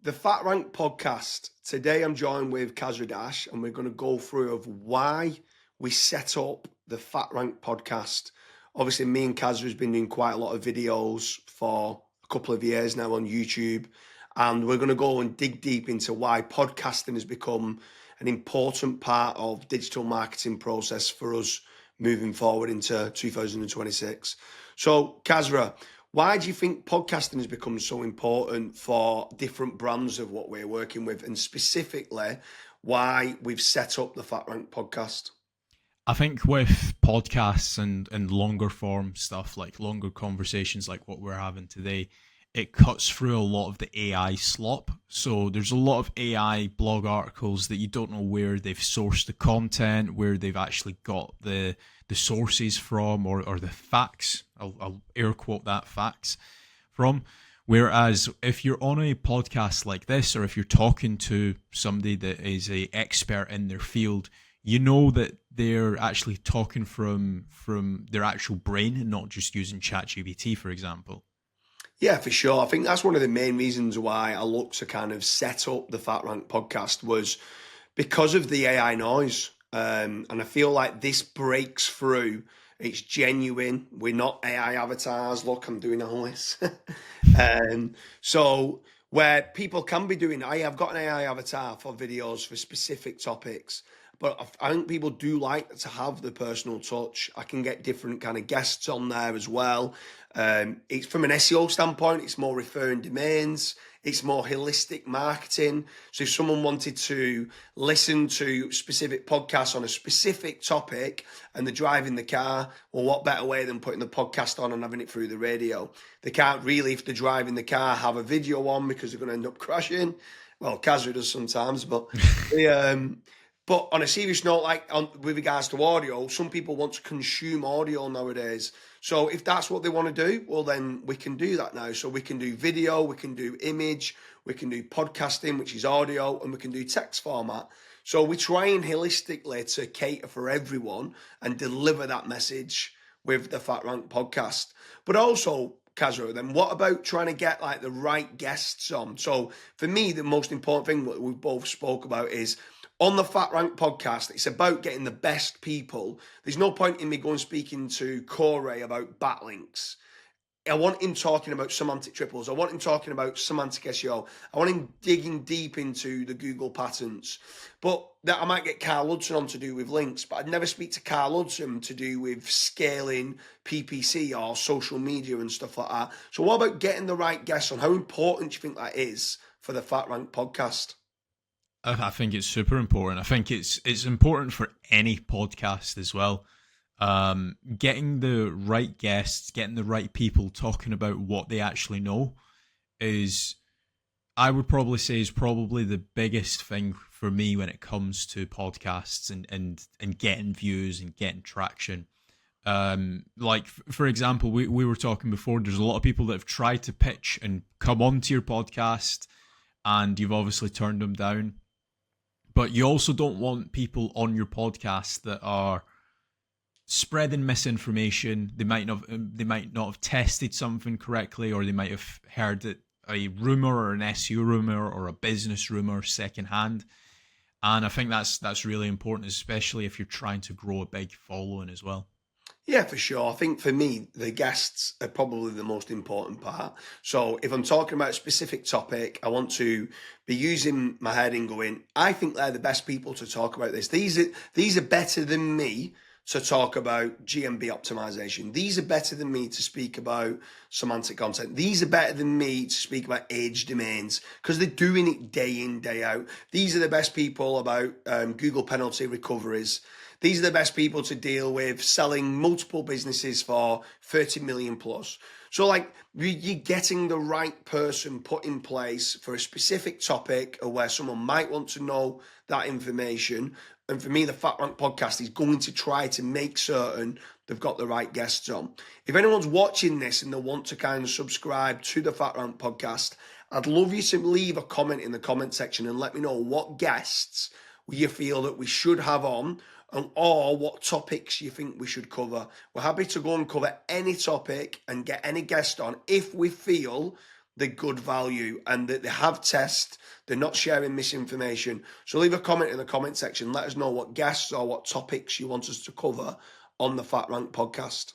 The FatRank podcast. Today I'm joined with Kasra Dash and we're going to go through of why we set up the FatRank podcast. Obviously, me and Kasra has been doing quite a lot of videos for a couple of years now on YouTube, and we're going to go and dig deep into why podcasting has become an important part of digital marketing process for us moving forward into 2026. So, Kasra, why do you think podcasting has become so important for different brands of what we're working with, and specifically why we've set up the FatRank podcast? I think with podcasts and longer form stuff, like longer conversations like what we're having today, it cuts through a lot of the AI slop. So there's a lot of AI blog articles that you don't know where they've sourced the content, where they've actually got the sources from, or the facts. I'll air quote that, facts from. Whereas if you're on a podcast like this, or if you're talking to somebody that is an expert in their field, you know that they're actually talking from their actual brain and not just using ChatGPT, for example. Yeah, for sure. I think that's one of the main reasons why I looked to kind of set up the FatRank podcast, was because of the AI noise. And I feel like this breaks through. It's genuine. We're not AI avatars. Look, I'm doing all this. So where people can be doing, I have got an AI avatar for videos for specific topics, but I think people do like to have the personal touch. I can get different kind of guests on there as well. It's from an SEO standpoint, it's more referring domains, it's more holistic marketing. So if someone wanted to listen to specific podcasts on a specific topic and they're driving the car, well, what better way than putting the podcast on and having it through the radio? They can't really, if they're driving the car, have a video on because they're going to end up crashing. Well, Kasra does sometimes, but but on a serious note, with regards to audio, some people want to consume audio nowadays. So if that's what they want to do, well, then we can do that now. So we can do video, we can do image, we can do podcasting, which is audio, and we can do text format. So we're trying holistically to cater for everyone and deliver that message with the FatRank podcast. But also, Kasra, then what about trying to get like the right guests on? So for me, the most important thing that we both spoke about is, on the FatRank podcast, it's about getting the best people. There's no point in me going speaking to Corey about backlinks. I want him talking about semantic triples. I want him talking about semantic SEO. I want him digging deep into the Google patterns. But that I might get Carl Hudson on to do with links, but I'd never speak to Carl Hudson to do with scaling PPC or social media and stuff like that. So what about getting the right guests on? How important do you think that is for the FatRank podcast? I think it's super important. I think it's important for any podcast as well. Getting the right guests, getting the right people talking about what they actually know is, I would probably say, is probably the biggest thing for me when it comes to podcasts and getting views and getting traction. Like, for example, we were talking before, there's a lot of people that have tried to pitch and come onto your podcast and you've obviously turned them down. But you also don't want people on your podcast that are spreading misinformation. They might not have tested something correctly, or they might have heard it, a rumor or an SEO rumor or a business rumor secondhand. And I think that's really important, especially if you're trying to grow a big following as well. Yeah, for sure. I think for me, the guests are probably the most important part. So if I'm talking about a specific topic, I want to be using my head and going, I think they're the best people to talk about this. These are better than me to talk about GMB optimization. These are better than me to speak about semantic content. These are better than me to speak about age domains, because they're doing it day in, day out. These are the best people about Google penalty recoveries. These are the best people to deal with selling multiple businesses for 30 million plus. So like, you're getting the right person put in place for a specific topic, or where someone might want to know that information. And for me, the FatRank podcast is going to try to make certain they've got the right guests on. If anyone's watching this and they want to kind of subscribe to the FatRank podcast, I'd love you to leave a comment in the comment section and let me know what guests you feel that we should have on, or what topics you think we should cover. We're happy to go and cover any topic and get any guest on if we feel the good value and that they have tests. They're not sharing misinformation. So leave a comment in the comment section. Let us know what guests or what topics you want us to cover on the FatRank podcast.